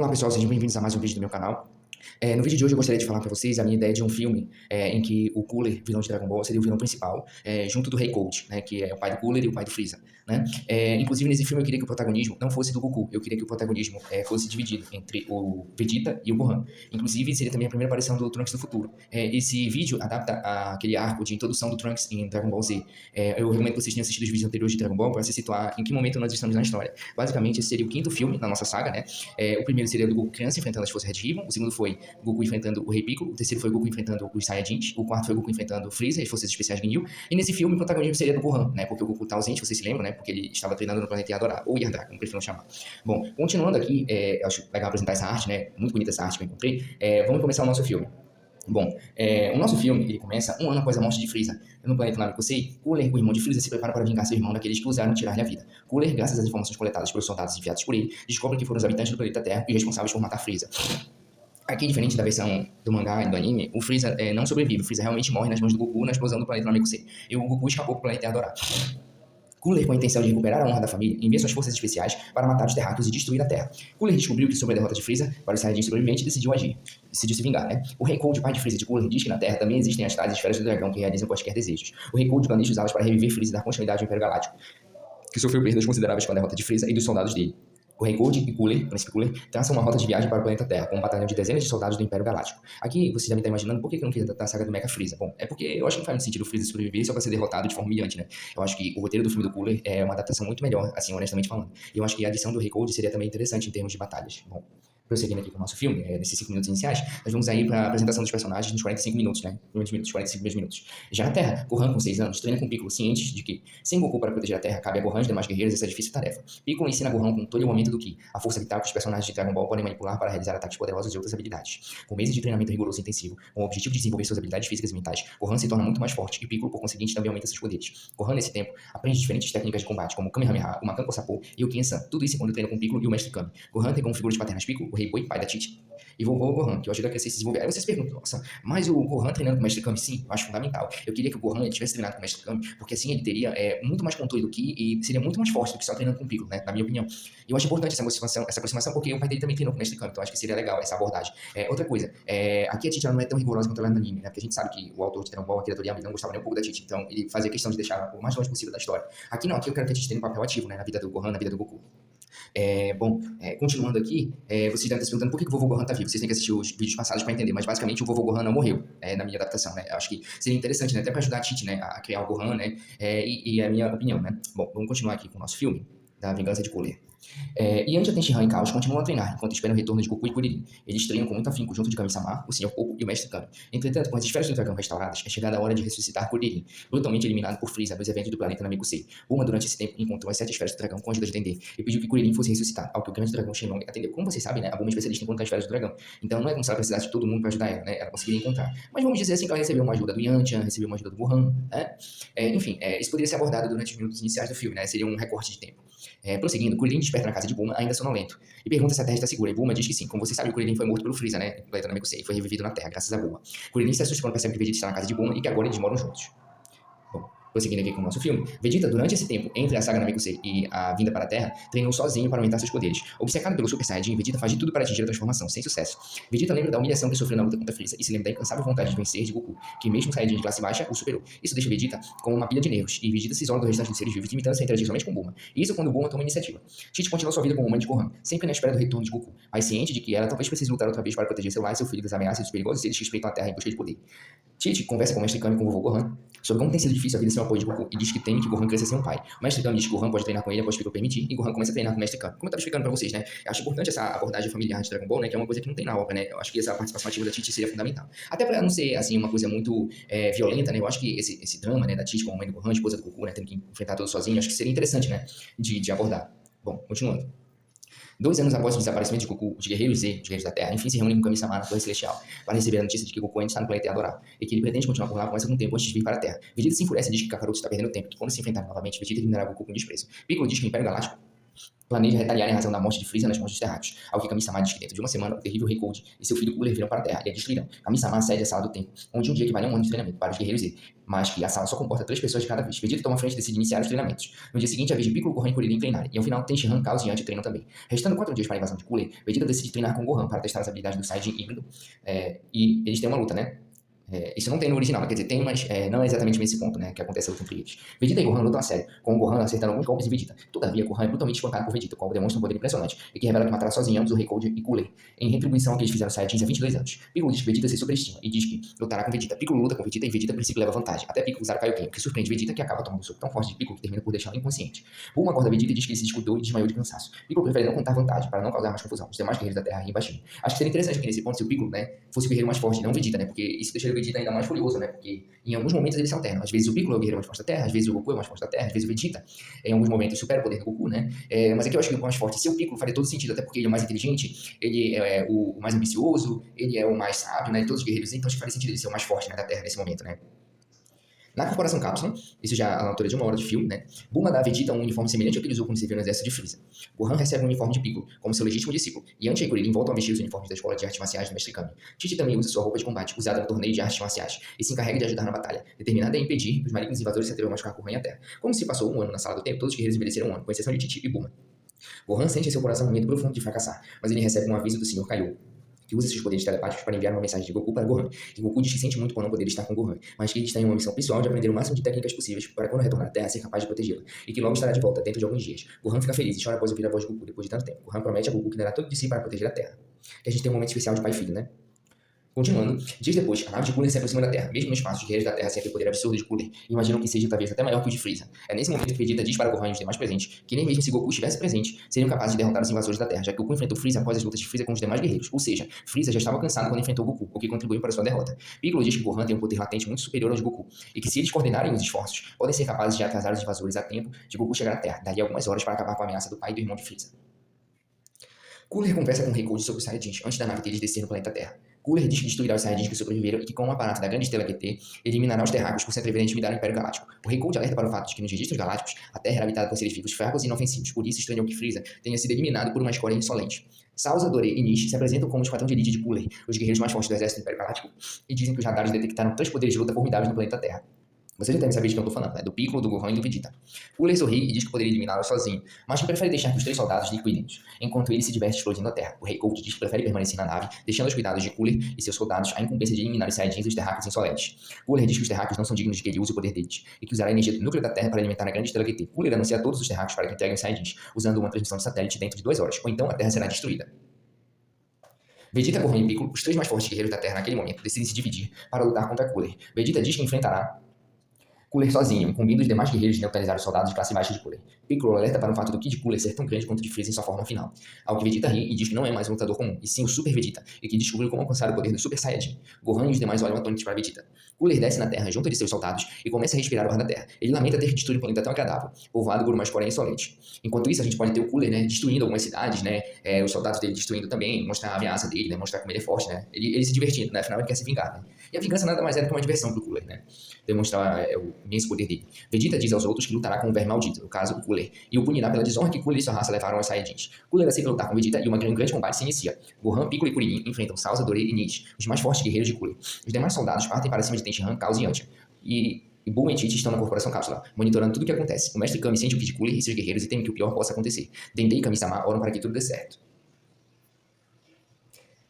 Olá pessoal, sejam bem-vindos a mais um vídeo do meu canal. No vídeo de hoje eu gostaria de falar para vocês a minha ideia de um filme em que o Cooler, vilão de Dragon Ball, seria o vilão principal, junto do Rei Cold, né, que é o pai do Cooler e o pai do Freeza. Né? Inclusive nesse filme eu queria que o protagonismo não fosse do Goku, eu queria que o protagonismo fosse dividido entre o Vegeta e o Gohan. Inclusive seria também a primeira aparição do Trunks no futuro. Esse vídeo adapta aquele arco de introdução do Trunks em Dragon Ball Z. Eu recomendo que vocês tenham assistido os vídeos anteriores de Dragon Ball para se situar em que momento nós estamos na história. Basicamente esse seria o quinto filme na nossa saga, né? O primeiro seria do Goku criança enfrentando as forças Red Ribbon, o segundo foi Goku enfrentando o Rei Piccolo, o terceiro foi Goku enfrentando os Saiyajins, o quarto foi Goku enfrentando o Freeza e as forças especiais Ginyu, e nesse filme o protagonismo seria do Gohan, né, porque o Goku tá ausente, vocês se lembram, né, porque ele estava treinando no planeta Yadora, ou Yardra, como prefiram chamar. Bom, continuando aqui, eu acho legal apresentar essa arte, né, muito bonita essa arte que eu encontrei, vamos começar o nosso filme. Bom, o nosso filme, ele começa um ano após a morte de Freeza. No planeta Namekusei, Cooler, o irmão de Freeza, se prepara para vingar seu irmão daqueles que ousaram tirar-lhe a vida. Cooler, graças às informações coletadas pelos soldados enviados por ele, descobre que foram os habitantes do planeta Terra e responsáveis por matar Freeza. Aqui, diferente da versão do mangá e do anime, o Freeza não sobrevive. O Freeza realmente morre nas mãos do Goku na explosão do planeta Namekusei. E o Goku escapou para o planeta Yadora. Cooler, com a intenção de recuperar a honra da família, envia suas forças especiais para matar os terráqueos e destruir a Terra. Cooler descobriu que sobre a derrota de Freeza, para os Saiyajins sobreviventes, decidiu agir. Decidiu se vingar, né? O Rei Cold, pai de Freeza de Cooler, diz que na Terra também existem as tais esferas do dragão que realizam quaisquer desejos. O Rei Cold planeja usá-las para reviver Freeza e dar continuidade ao Império Galáctico, que sofreu perdas consideráveis com a derrota de Freeza e dos soldados dele. O Rei Cold e Cooler, o Príncipe Cooler, traçam uma rota de viagem para o planeta Terra, com um batalhão de dezenas de soldados do Império Galáctico. Aqui, você já me está imaginando por que eu não queria tratar a saga do Mecha Freeza. Bom, é porque eu acho que não faz muito sentido o Freeza sobreviver só para ser derrotado de forma humilhante, né? Eu acho que o roteiro do filme do Cooler é uma adaptação muito melhor, assim, honestamente falando. E eu acho que a adição do Rei Cold seria também interessante em termos de batalhas. Bom, prosseguindo aqui com o nosso filme, nesses 5 minutos iniciais, nós vamos aí para a apresentação dos personagens nos 45 minutos, né? 20 minutos, 45 minutos. Já na Terra, Gohan, com 6 anos, treina com Piccolo, ciente de que, sem Goku para proteger a Terra, cabe a Gohan e os demais guerreiros essa difícil tarefa. Piccolo ensina Gohan com todo o momento do Ki, a força vital que os personagens de Dragon Ball podem manipular para realizar ataques poderosos e outras habilidades. Com meses de treinamento rigoroso e intensivo, com o objetivo de desenvolver suas habilidades físicas e mentais, Gohan se torna muito mais forte e Piccolo, por conseguinte, também aumenta seus poderes. Gohan, nesse tempo, aprende diferentes técnicas de combate, como o Kamehameha, o Makanko Sapo e o Kensan, tudo isso quando treina com Piccolo e o Mestre Kami. Gohan tem como figuras paternas Piccolo, o Rei Boi, pai da Tite, e vovô Gohan, que o ajuda a crescer e se desenvolver. Aí vocês perguntam, nossa, mas o Gohan treinando com o Mestre Kami, sim, eu acho fundamental. Eu queria que o Gohan tivesse treinado com o Mestre Kami, porque assim ele teria muito mais controle do Ki e seria muito mais forte do que só treinando com o Piccolo, né, na minha opinião. E eu acho importante essa aproximação porque o pai dele também treinou com o Mestre Kami, então acho que seria legal essa abordagem. Outra coisa, aqui a Tite não é tão rigorosa quanto ela é no anime, né, porque a gente sabe que o autor de Dragon Ball, Akira Toriyama, não gostava nem um pouco da Tite, então ele fazia questão de deixar o mais longe possível da história. Aqui não, aqui eu quero que a Tite tenha um papel ativo, né, na vida do Gohan, na vida do Goku. Continuando aqui, vocês devem estar se perguntando por que o vovô Gohan tá vivo. Vocês têm que assistir os vídeos passados para entender, mas basicamente o vovô Gohan não morreu, na minha adaptação, né? Eu acho que seria interessante, né? Até para ajudar a Tite, né, a criar o Gohan, né? E é a minha opinião, né? Bom, vamos continuar aqui com o nosso filme da Vingança de Cooler. Yantia, Tenshinhan e Chaos continuam a treinar, enquanto esperam o retorno de Goku e Kuririn. Eles treinam com muito afinco junto de Kami-sama, o Sr. Popo e o Mestre Kami. Entretanto, com as esferas do dragão restauradas, é chegada a hora de ressuscitar Kuririn, brutalmente eliminado por Freeza nos eventos do planeta Namekusei. Bulma, durante esse tempo, encontrou as 7 esferas do dragão com a ajuda de Dendê e pediu que Kuririn fosse ressuscitado, ao que o grande dragão Shenlong atendeu. Como vocês sabem, né, a Bulma é especialista em encontrar as esferas do dragão. Então não é como se ela precisasse de todo mundo para ajudar ela, né? Ela conseguiria encontrar. Mas vamos dizer assim que ela recebeu uma ajuda do Yantia, recebeu uma ajuda do Gohan, né? Enfim, isso poderia ser abordado durante os minutos iniciais do filme, né? Seria um recorte de tempo. Prosseguindo, Kuririn desperta na casa de Bulma, ainda sonolento, e pergunta se a Terra está segura, e Bulma diz que sim. Como você sabe, o Kuririn foi morto pelo Freeza, né, no planeta Namekusei, e foi revivido na Terra, graças a Bulma. Kuririn se assusta quando percebe que Vegeta está na casa de Bulma e que agora eles moram juntos. Bom, prosseguindo aqui com o nosso filme, Vegeta, durante esse tempo, entre a saga Namekusei e a vinda para a Terra, treinou sozinho para aumentar seus poderes. Obcecado pelo Super Saiyajin, Vegeta faz de tudo para atingir a transformação, sem sucesso. Vegeta lembra da humilhação que sofreu na luta contra Freeza e se lembra da incansável vontade de vencer de Goku, que mesmo Saiyajin de classe baixa, o superou. Isso deixa Vegeta com uma pilha de nervos, e Vegeta se isola do restante dos seres vivos, limitando-se a interagir somente com Bulma. Isso quando Bulma toma iniciativa. Tite continua sua vida como mãe de Gohan, sempre na espera do retorno de Goku, mas ciente de que ela talvez precise lutar outra vez para proteger seu lar e seu filho das ameaças dos perigosos seres que espreitam a Terra em busca de poder. Tite conversa com o Mestre Kami e com o vovô Gohan sobre como tem sido difícil a vida sem o apoio de Goku e diz que teme que Gohan cresça sem um pai. O Mestre Kami diz que Gohan pode treinar com ele após Piccolo permitir e Gohan começa a treinar com o Mestre Kami. Como eu estava explicando pra vocês, né? Eu acho importante essa abordagem familiar de Dragon Ball, né? Que é uma coisa que não tem na obra, né? Eu acho que essa participação ativa da Tite seria fundamental. Até pra não ser, assim, uma coisa muito violenta, né? Eu acho que esse drama, né, da Tite como mãe do Gohan, esposa do Goku, né? Tendo que enfrentar tudo sozinho, acho que seria interessante, né? De abordar. Bom, continuando. 2 anos após o desaparecimento de Goku, os Guerreiros Z, os Guerreiros da Terra, enfim se reúnem com Kami-sama na Torre Celestial para receber a notícia de que Goku ainda está no planeta Yadora e que ele pretende continuar por lá por mais algum tempo antes de vir para a Terra. Vegeta se enfurece e diz que Kakaroto está perdendo tempo, que quando se enfrentar novamente, Vegeta eliminará Goku com desprezo. Piccolo diz que o Império Galáctico planeja retaliar em razão da morte de Freeza nas mãos dos Terráqueos, ao que Kami-sama diz que dentro de uma semana o terrível Rei Cold e seu filho Cooler virão para a Terra e a destruirão. Kami-sama acede a Sala do Tempo, onde um dia equivale a um ano de treinamento para os guerreiros Z, mas que a sala só comporta 3 pessoas de cada vez. Vegeta toma frente e decide iniciar os treinamentos. No dia seguinte, a vez de Piccolo, Gohan e Kuririn treinarem, e ao final Tenshinhan, Chaos e Yanti treinam também. Restando 4 dias para a invasão de Cooler, Vegeta decide treinar com Gohan para testar as habilidades do Saiyajin híbrido, e eles têm uma luta, né? Isso não tem no original, quer dizer, tem, mas não é exatamente nesse ponto, né, que acontece a luta entre eles. Vegeta e Gohan lutam a sério, com o Gohan acertando alguns golpes em Vegeta. Todavia, Gohan é brutalmente espancado por Vegeta, o qual demonstra um poder impressionante, e que revela que matará sozinho ambos o Rei Cold e Cooler, em retribuição ao que eles fizeram Saiyajins há 22 anos. Piccolo diz que Vegeta se sobreestima, e diz que lutará com Vegeta. Piccolo luta com Vegeta e Vegeta a princípio leva vantagem, até Piccolo usar o Kaioken, o que surpreende Vegeta, que acaba tomando um soco tão forte de Piccolo que termina por deixá-lo inconsciente. Bulma acorda Vegeta e diz que ele se descuidou e desmaiou de cansaço. Piccolo prefere não contar vantagem, para não causar mais confusão. Os demais guerreiros da Terra riem baixinho. Acho que seria interessante aqui nesse ponto se o Piccolo, né, fosse o guerreiro mais forte, não Vegeta, né, porque isso deixaria o Vegeta ainda mais furioso, né, porque em alguns momentos eles se alternam. Às vezes o Piccolo é o guerreiro mais forte da Terra, às vezes o Goku é o mais forte da Terra, às vezes o Vegeta, em alguns momentos, supera o poder do Goku, né? Mas aqui eu acho que o mais forte, se o Piccolo faria todo sentido, até porque ele é o mais inteligente, ele é o mais ambicioso, ele é o mais sábio, né, de todos os guerreiros, então acho que faria sentido ele ser o mais forte, né, da Terra nesse momento, né? Na Corporação Cápsula, isso já na altura de 1 hora de filme, né? Bulma dá a Vegeta um uniforme semelhante ao que ele usou quando serviu no exército de Freeza. Gohan recebe um uniforme de Piccolo, como seu legítimo discípulo, e Yanti e Kuririn voltam a vestir os uniformes da Escola de Artes Marciais do Mestre Kami. Tite também usa sua roupa de combate, usada no torneio de artes marciais, e se encarrega de ajudar na batalha, determinada a impedir que os malignos invasores se atrevam a machucar Gohan e a Terra. Como se passou 1 ano na Sala do Tempo, todos os guerreiros envelheceram 1 ano, com exceção de Tite e Bulma. Gohan sente em seu coração um medo profundo de fracassar, mas ele recebe um aviso do Sr. Kaiô, que usa seus poderes telepáticos para enviar uma mensagem de Goku para Gohan. E Goku diz que sente muito por não poder estar com Gohan, mas que ele está em uma missão pessoal de aprender o máximo de técnicas possíveis para quando retornar à Terra ser capaz de protegê-la, e que logo estará de volta dentro de alguns dias. Gohan fica feliz e chora após ouvir a voz de Goku depois de tanto tempo. Gohan promete a Goku que dará tudo de si para proteger a Terra. Que a gente tem um momento especial de pai e filho, né? Continuando, dias depois, a nave de Cooler se aproxima da Terra. Mesmo no espaço, os guerreiros da Terra sentem o poder absurdo de Cooler e imaginam que seja talvez até maior que o de Freeza. É nesse momento que Vegeta diz para Gohan e os demais presentes que nem mesmo se Goku estivesse presente, seriam capazes de derrotar os invasores da Terra, já que Goku enfrentou Freeza após as lutas de Freeza com os demais guerreiros. Ou seja, Freeza já estava cansado quando enfrentou Goku, o que contribuiu para sua derrota. Piccolo diz que Gohan tem um poder latente muito superior ao de Goku, e que se eles coordenarem os esforços, podem ser capazes de atrasar os invasores a tempo de Goku chegar à Terra, daria algumas horas para acabar com a ameaça do pai e do irmão de Freeza. Cooler conversa com o Rei Cold sobre os Saiyajins antes da nave deles descer no planeta Terra. Cooler diz que destruirá os Saiyajins que sobreviveram e que, com o aparato da grande estrela QT, eliminará os Terráqueos por se atreverem a intimidar o Império Galáctico. O Rei Cold alerta para o fato de que, nos registros galácticos, a Terra era habitada por seres vivos fracos e inofensivos, por isso estranhou que Freeza tenha sido eliminado por uma escória insolente. Salza, Doré e Nish se apresentam como o esquadrão de elite de Cooler, os guerreiros mais fortes do exército do Império Galáctico, e dizem que os radares detectaram 3 poderes de luta formidáveis no planeta Terra. Você já deve saber de quem eu tô falando, né? Do Piccolo, do Gohan e do Vegeta. Cooler sorri e diz que poderia eliminá-los sozinho, mas que prefere deixar que os 3 soldados liquidem-os, enquanto ele se diverte explodindo a Terra. O Rei Cold diz que prefere permanecer na nave, deixando aos cuidados de Cooler e seus soldados a incumbência de eliminar os Saiyajins e os Terráqueos insolentes. Cooler diz que os Terráqueos não são dignos de que ele use o poder deles, e que usará a energia do núcleo da Terra para alimentar a grande estrela QT. Cooler anuncia a todos os Terráqueos para que entreguem os Saiyajins, usando uma transmissão de satélite dentro de 2 horas, ou então a Terra será destruída. Vegeta, Gohan e Piccolo, os 3 mais fortes guerreiros da Terra naquele momento, decidem se dividir para lutar contra Cooler. Vegeta diz que enfrentará Cooler sozinho, incumbindo os demais guerreiros de neutralizar os soldados de classe baixa de Cooler. Piccolo alerta para o fato do Kid Cooler ser tão grande quanto o de Freeza em sua forma final. Ao que Vegeta ri e diz que não é mais um lutador comum, e sim o Super Vegeta, e que descobriu como alcançar o poder do Super Saiyajin. Gohan e os demais olham atônitos para Vegeta. Cooler desce na Terra junto de seus soldados e começa a respirar o ar da Terra. Ele lamenta ter que destruir um planeta tão agradável, povoado por uma escória insolente. Enquanto isso, a gente pode ter o Cooler, né, destruindo algumas cidades, né, os soldados dele destruindo também, mostrar a ameaça dele, né, mostrar como ele é forte, né, ele se divertindo, né, afinal ele quer se vingar, né. E a vingança nada mais é do que uma diversão pro Cooler, né, demonstrar o imenso poder dele. Vegeta diz aos outros que lutará com o verme maldito, no caso o Cooler, e o punirá pela desonra que Cooler e sua raça levaram aos Saiyajins. Cooler aceita lutar com Vegeta e um grande combate se inicia. Gohan, Piccolo e Kuririn enfrentam Salza, Doré e Nish, os mais fortes guerreiros de Cooler. Os demais soldados partem para cima de Tenshinhan, Chaos e Yantia. E Bulma e Tite estão na Corporação Cápsula, monitorando tudo o que acontece. O Mestre Kami sente o Kid Cooler e seus guerreiros e teme que o pior possa acontecer. Dendê e Kami-sama oram para que tudo dê certo.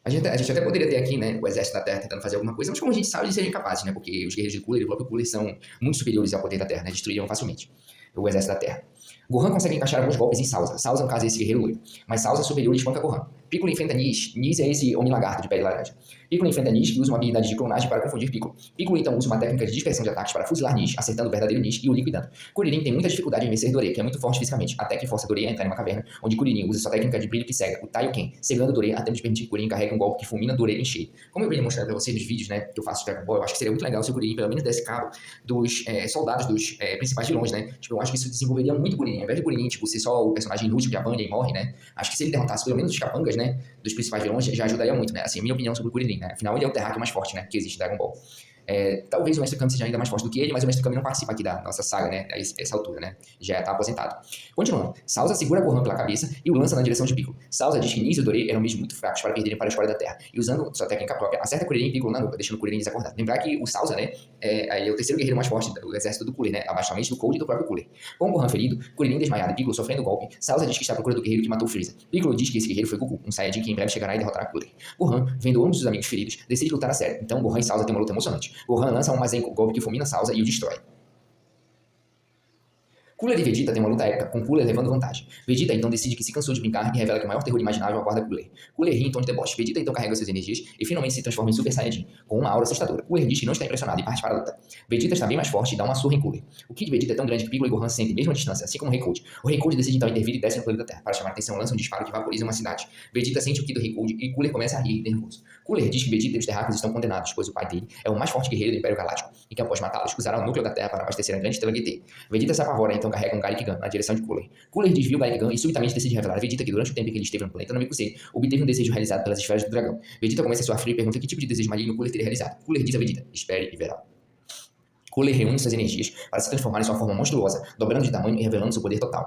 A gente até poderia ter aqui, né, o exército da Terra tentando fazer alguma coisa, mas como a gente sabe, eles seriam incapazes, né, porque os guerreiros de Cooler e o próprio Cooler são muito superiores ao poder da Terra, né, destruiriam facilmente o exército da Terra. Gohan consegue encaixar alguns golpes em Salza. Salza, no caso, é esse guerreiro loiro. Mas Salza é superior e espanca Gohan. Piccolo enfrenta Nish. Nish é esse homem lagarto de pele laranja. Piccolo enfrenta Nish, que usa uma habilidade de clonagem para confundir Piccolo. Piccolo então usa uma técnica de dispersão de ataques para fuzilar Nish, acertando o verdadeiro Nish e o liquidando. Kuririn tem muita dificuldade em vencer Doré, que é muito forte fisicamente, até que força Doré a entrar em uma caverna, onde Kuririn usa sua técnica de brilho que cega, o Taioken, cegando Doré até nos permitir que Kuririn carregue um golpe que fulmina Doré em cheio. Como eu venho mostrando para vocês nos vídeos, né, que eu faço de Dragon Ball, eu acho que seria muito legal se o Kuririn pelo menos desse cabo dos soldados dos principais vilões, né? Tipo, eu acho que isso desenvolveria muito Kuririn. Ao invés de Kuririn, tipo, ser só o personagem inútil que apanha e morre, né? Acho que se ele derrotasse pelo menos os capangas, né, dos principais vilões, já ajudaria muito, né? Assim, a minha opinião sobre o Kuririn, né? Afinal, ele é o terráqueo mais forte, né, que existe em Dragon Ball. Talvez o Mestre Kami seja ainda mais forte do que ele, mas o Mestre Kami não participa aqui da nossa saga, né? Essa altura, né? Já tá aposentado. Continuando, Sauza segura Gohan pela cabeça e o lança na direção de Piccolo. Sauza diz que Nis e Dorei eram mesmo muito fracos para perderem para a escola da Terra, e usando sua técnica própria, acerta Kuririn e Piccolo na nuca, deixando Kuririn desacordado. Lembrar que o Sauza, né, é o terceiro guerreiro mais forte do exército do Cooler, né? Abaixo somente do Cold e do próprio Cooler. Com o Gohan ferido, Kuririn desmaiado e Piccolo sofrendo golpe, Sauza diz que está à procura do guerreiro que matou Freeza. Piccolo diz que esse guerreiro foi Goku, um Saiyajin que em breve chegará e derrotará Cooler. Gohan, vendo ambos os amigos feridos, decide lutar a sério. Então Gohan e Sauza têm uma luta emocionante. Gohan lança um Mazenko, golpe que fulmina Sauza e o destrói. Cooler e Vegeta têm uma luta épica, com Cooler levando vantagem. Vegeta então decide que se cansou de brincar e revela que o maior terror imaginável aguarda Cooler. Cooler ri em tom de deboche. Vegeta então carrega suas energias e finalmente se transforma em Super Saiyajin, com uma aura assustadora. Cooler diz que não está impressionado e parte para a luta. Vegeta está bem mais forte e dá uma surra em Cooler. O Ki de Vegeta é tão grande que Piccolo e Gohan se sentem mesmo à distância, assim como o Rei Cold. O Rei Cold decide então intervir e desce no planeta Terra. Para chamar a atenção, lança um disparo que vaporiza uma cidade. Vegeta sente o Ki do Rei Cold e Cooler começa a rir nervoso. Cooler diz que Vegeta e os Terráqueos estão condenados, pois o pai dele é o mais forte guerreiro do Império Galáctico e que após matá-los usará o núcleo da Terra para abastecer a grande estrela GT. Vegeta se apavora então carrega um Gaikigan na direção de Cooler. Cooler desvia o Gaikigan e subitamente decide revelar a Vegeta que durante o tempo em que ele esteve no planeta Namekusei, obteve um desejo realizado pelas esferas do dragão. Vegeta começa a suar frio e pergunta que tipo de desejo maligno Cooler teria realizado. Cooler diz a Vegeta: espere e verá. Cooler reúne suas energias para se transformar em sua forma monstruosa, dobrando de tamanho e revelando seu poder total.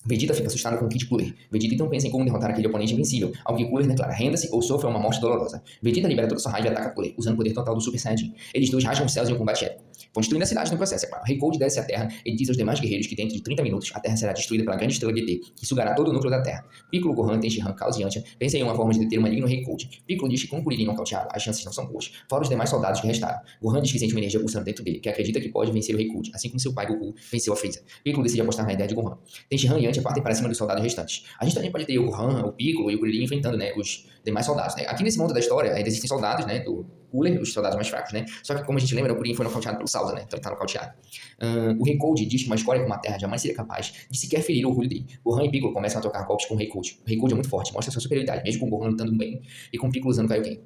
Vegeta fica assustado com o Ki de Cooler. Vegeta então pensa em como derrotar aquele oponente invencível, ao que Cooler declara: renda-se ou sofra uma morte dolorosa. Vegeta libera toda sua raiva e ataca Cooler, usando o poder total do Super Saiyajin. Eles dois rasgam os céus em um combate épico, construindo a cidade no processo, é claro. Rei Cold desce à Terra e diz aos demais guerreiros que dentro de 30 minutos a Terra será destruída pela grande estrela GT, que sugará todo o núcleo da Terra. Piccolo, Gohan, Tenshinhan, Caos e Yantia pensam em uma forma de deter o maligno Rei Cold. Piccolo diz que com o Kuririn nocauteado, as chances não são boas, fora os demais soldados que restaram. Gohan diz que sente uma energia pulsando dentro dele, que acredita que pode vencer o Rei Cold, assim como seu pai Goku venceu a Freeza. Piccolo decide apostar na ideia de Gohan. Tenshinhan e Yantia partem para cima dos soldados restantes. A gente também pode ter o Gohan, o Piccolo e o Kuririn enfrentando, né, os demais soldados, né? Aqui nesse mundo da história ainda existem soldados, né, do Cooler, os soldados mais fracos, né? Só que como a gente lembra, o Kuririn foi nocauteado pelo Sauza, né? Então ele tá nocauteado. O Rei Cold diz que uma escória como a Terra jamais seria capaz de sequer ferir o orgulho dele. Gohan e Piccolo começam a trocar golpes com o Rei Cold. O Rei Cold é muito forte, mostra sua superioridade, mesmo com o Gohan lutando bem e com o Piccolo usando Kaioken.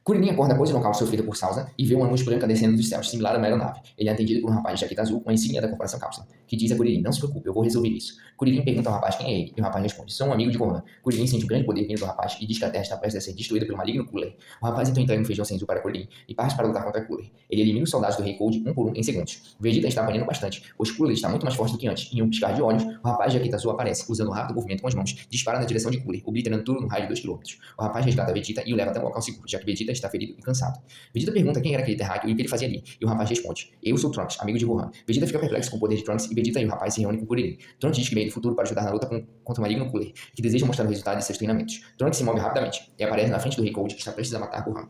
Kuririn acorda após o nocaute sofrido por Sauza e vê uma luz branca descendo dos céus, similar a uma aeronave. Ele é atendido por um rapaz de jaqueta azul com a insígnia da Corporação Cápsula, que diz a Kuririn: não se preocupe, eu vou resolver isso. Kuririn pergunta ao rapaz quem é ele, e o rapaz responde: sou um amigo de Gohan. Kuririn sente um grande poder vindo do rapaz e diz que a Terra está prestes a ser destruída pelo maligno Cooler. O rapaz então entrega um feijão Senzu para Kuririn e parte para lutar contra Cooler. Ele elimina os soldados do Rei Cold um por um em segundos. Vegeta está apanhando bastante, pois Cooler está muito mais forte do que antes. Em um piscar de olhos, o rapaz de jaqueta azul aparece, usando um rápido movimento com as mãos, dispara na direção de Cooler, obliterando tudo no raio de 2 km. O rapaz resgata Vegeta e o leva até um local seguro, já que Vegeta está ferido e cansado. Vegeta pergunta quem era aquele terráqueo e o que ele fazia ali, e o rapaz responde: eu sou Trunks, amigo de Gohan. Vegeta fica perplexo com o poder de Trunks e Vegeta e o rapaz se reúnem com Kuririn. Trunks diz que veio do futuro para ajudar na luta contra o maligno Cooler, que deseja mostrar o resultado de seus treinamentos. Trunks se move rapidamente e aparece na frente do Rei Cold, que está prestes a matar Gohan.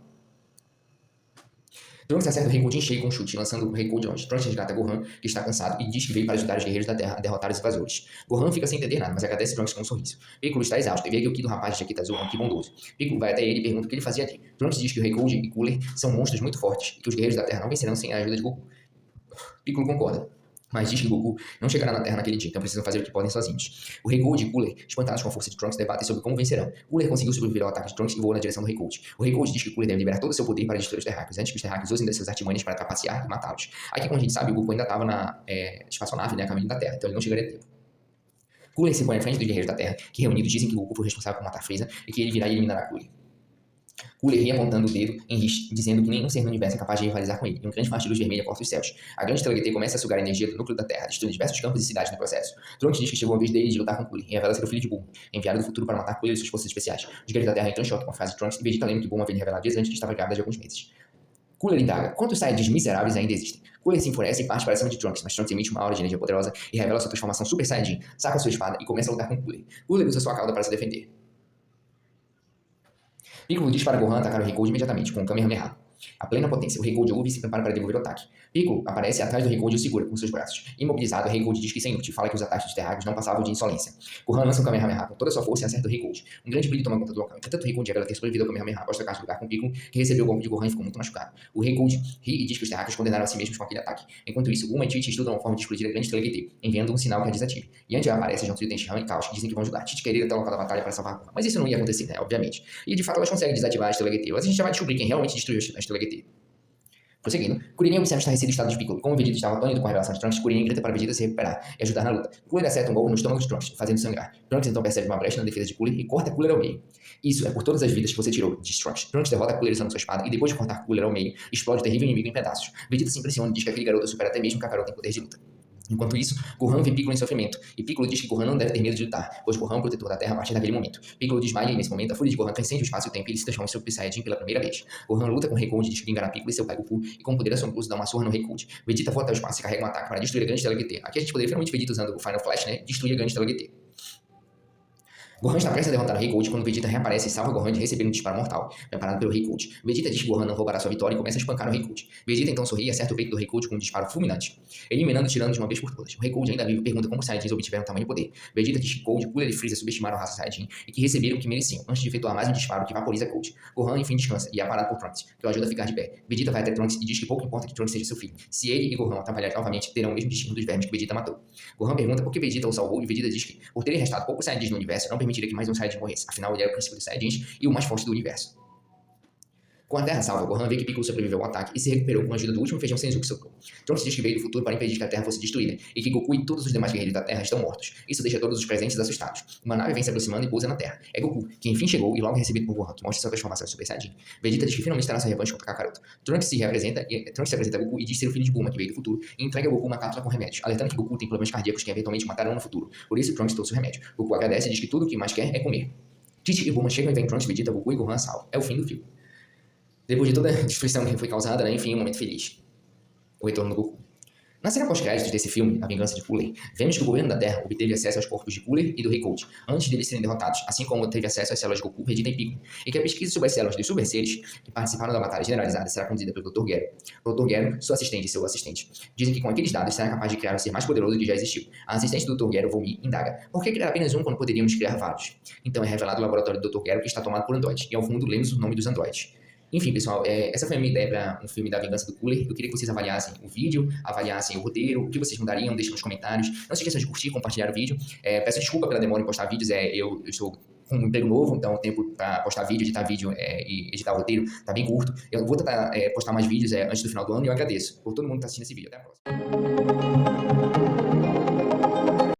Trunks acerta o Rei Cold em cheio com um chute, lançando o Rei Cold longe. Trunks resgata Gohan, que está cansado, e diz que veio para ajudar os guerreiros da Terra a derrotar os invasores. Gohan fica sem entender nada, mas agradece Trunks com um sorriso. Piccolo está exausto e vê que o Ki do rapaz de jaqueta azul é um Ki bondoso. Piccolo vai até ele e pergunta o que ele fazia ali. Trunks diz que o Rei Cold e Cooler são monstros muito fortes e que os guerreiros da Terra não vencerão sem a ajuda de Goku. Piccolo concorda, mas diz que Goku não chegará na Terra naquele dia, então precisam fazer o que podem sozinhos. O Rei Cold e Cooler, espantados com a força de Trunks, debatem sobre como vencerão. Cooler conseguiu sobreviver ao ataque de Trunks e voou na direção do Rei Cold. O Rei Cold diz que Cooler deve liberar todo o seu poder para destruir os terráqueos, antes que os terráqueos usem das suas artimanhas para trapacear e matá-los. Aqui, como a gente sabe, o Goku ainda estava na espaçonave, né, a caminho da Terra, então ele não chegaria a tempo. Cooler se põe à frente dos guerreiros da Terra, que reunidos dizem que Goku foi responsável por matar Freeza e que ele virá e eliminará Cooler. Cooler ri apontando o dedo em Rish, dizendo que nenhum ser no universo é capaz de rivalizar com ele, e um grande faixa de luz vermelha corta os céus. A grande estrela GT começa a sugar a energia do núcleo da Terra, destruindo diversos campos e cidades no processo. Trunks diz que chegou a vez dele de lutar com Cooler, e revela ser o filho de Bulma, enviado do futuro para matar Cooler e suas forças especiais. Os guerreiros da Terra entram em choque com a frase de Trunks, e Vegeta lembra que Bulma havia revelado dias antes que estava grávida de alguns meses. Cooler indaga: quantos Saiyajins miseráveis ainda existem? Cooler se enfurece e parte para cima de Trunks, mas Trunks emite uma aura de energia poderosa e revela sua transformação Super Saiyajin, saca sua espada e começa a lutar com Cooler. Cooler usa sua cauda para se defender. Piccolo diz para Gohan atacar o Rei Cold imediatamente, com o Kamehameha. A plena potência, o Rei Cold ouve e se prepara para devolver o ataque. Piccolo aparece atrás do Rei Cold e o segura com seus braços. Imobilizado, o Rei Cold diz que sem inútil, fala que os ataques dos terráqueos não passavam de insolência. Gohan lança um Kamehameha com toda a sua força e acerta o Rei Cold. Um grande brilho toma conta do local. Entretanto, o Rei Cold revela ter sobrevivido ao Kamehameha após trocar de lugar com Piccolo, que recebeu o golpe de Gohan e ficou muito machucado. O Rei Cold ri e diz que os terráqueos condenaram a si mesmos com aquele ataque. Enquanto isso, Bulma e Tite estudam uma forma de explodir a grande estrela GT, enviando um sinal que a desative. Yantia aparece junto de Tenshinhan e Caos, que dizem que vão ajudar Tite querer ir até o local da batalha para salvar Gohan. Mas isso não ia acontecer, né? Obviamente. E de fato elas conseguem desativar a estrela GT. Mas a gente já vai descobrir quem realmente destruiu a estrela GT. Prosseguindo, Kuririn observa o estarrecido estado de Piccolo. Como Vegeta estava apanhado com a revelação de Trunks, Kuririn grita para Vegeta se recuperar e ajudar na luta. Cooler acerta um golpe no estômago de Trunks, fazendo sangrar. Trunks então percebe uma brecha na defesa de Cooler e corta Cooler ao meio. Isso é por todas as vidas que você tirou, diz Trunks. Trunks derrota Cooler usando sua espada e depois de cortar Cooler ao meio, explode o terrível inimigo em pedaços. Vegeta se impressiona e diz que aquele garoto supera até mesmo Kakarot em poder de luta. Enquanto isso, Gohan vê Piccolo em sofrimento, e Piccolo diz que Gohan não deve ter medo de lutar, pois Gohan é o protetor da Terra a partir daquele momento. Piccolo desmaia e nesse momento a fúria de Gohan transcende o espaço e o tempo e ele se transforma em Super Saiyajin pela primeira vez. Gohan luta com Rei Cold e diz que vingará Piccolo e seu pai Goku, e com poder assombroso dá uma surra no Rei Cold. Vegeta voa até o espaço e carrega um ataque para destruir a grande estrela GT. Aqui a gente poderia finalmente Vegeta usando o Final Flash, né, destruir a grande estrela GT. Gohan está prestes a derrotar o Rei Cold quando Vegeta reaparece e salva Gohan de receber um disparo mortal, preparado pelo Rei Cold. Vegeta diz que Gohan não roubará sua vitória e começa a espancar o Rei Cold. Vegeta então sorri e acerta o peito do Rei Cold com um disparo fulminante, eliminando e tirando de uma vez por todas. O Rei Cold ainda vivo pergunta como os Saiyajins obtiveram tamanho poder. Vegeta diz que Cold, Cooler e Freeza subestimaram a raça Saiyajin e que receberam o que mereciam, antes de efetuar mais um disparo que vaporiza Cold. Gohan enfim descansa e é parado por Trunks, que o ajuda a ficar de pé. Vegeta vai até Trunks e diz que pouco importa que Trunks seja seu filho. Se ele e Gohan atrapalharem novamente, terão o mesmo destino dos vermes que Vegeta matou. Gohan pergunta por que Vegeta o salvou e Vegeta diz que, por terem restado poucos Saiyajins no universo, não permitiria que mais um Saiyajin morresse. Afinal, ele era o princípio dos Saiyajins e o mais forte do universo. Com a Terra salva, Gohan vê que Piccolo sobreviveu ao ataque e se recuperou com a ajuda do último feijão Senzu que sobrou. Trunks diz que veio do futuro para impedir que a Terra fosse destruída e que Goku e todos os demais guerreiros da Terra estão mortos. Isso deixa todos os presentes assustados. Uma nave vem se aproximando e pousa na Terra. É Goku, que enfim chegou e logo é recebido por Gohan, que mostra sua transformação em Super Saiyajin. Vegeta diz que finalmente terá sua revanche contra Kakaroto. Trunks se apresenta a Goku e diz ser o filho de Bulma, que veio do futuro, e entrega a Goku uma cápsula com remédios, alertando que Goku tem problemas cardíacos que eventualmente matarão no futuro. Por isso, Trunks trouxe o remédio. Goku agradece e diz que tudo o que mais quer é comer. Tite e Bulma chegam e vêm Trunks, Vegeta, Goku e Gohan a salvo. É o fim do filme. Depois de toda a destruição que foi causada, né, enfim, um momento feliz. O retorno do Goku. Na cena pós-créditos desse filme, A Vingança de Cooler, vemos que o governo da Terra obteve acesso aos corpos de Cooler e do Rei Cold, antes deles serem derrotados, assim como teve acesso às células de Goku, Vegeta e Piccolo, e que a pesquisa sobre as células dos Super Seres que participaram da batalha generalizada será conduzida pelo Dr. Gero. O Dr. Gero, sua assistente e seu assistente, dizem que com aqueles dados será capaz de criar o ser mais poderoso que já existiu. A assistente do Dr. Gero, Volmi, indaga, por que criar apenas um quando poderíamos criar vários? Então é revelado o laboratório do Dr. Gero que está tomado por androides, e ao fundo lemos o nome dos androides. Enfim, pessoal, essa foi a minha ideia para um filme da Vingança do Cooler. Eu queria que vocês avaliassem o vídeo, avaliassem o roteiro, o que vocês mudariam, deixem nos comentários. Não se esqueçam de curtir, compartilhar o vídeo. Peço desculpa pela demora em postar vídeos, eu estou com um emprego novo, então o tempo para postar vídeo, editar vídeo e editar o roteiro está bem curto. Eu vou tentar postar mais vídeos antes do final do ano e eu agradeço por todo mundo que está assistindo esse vídeo. Até a próxima.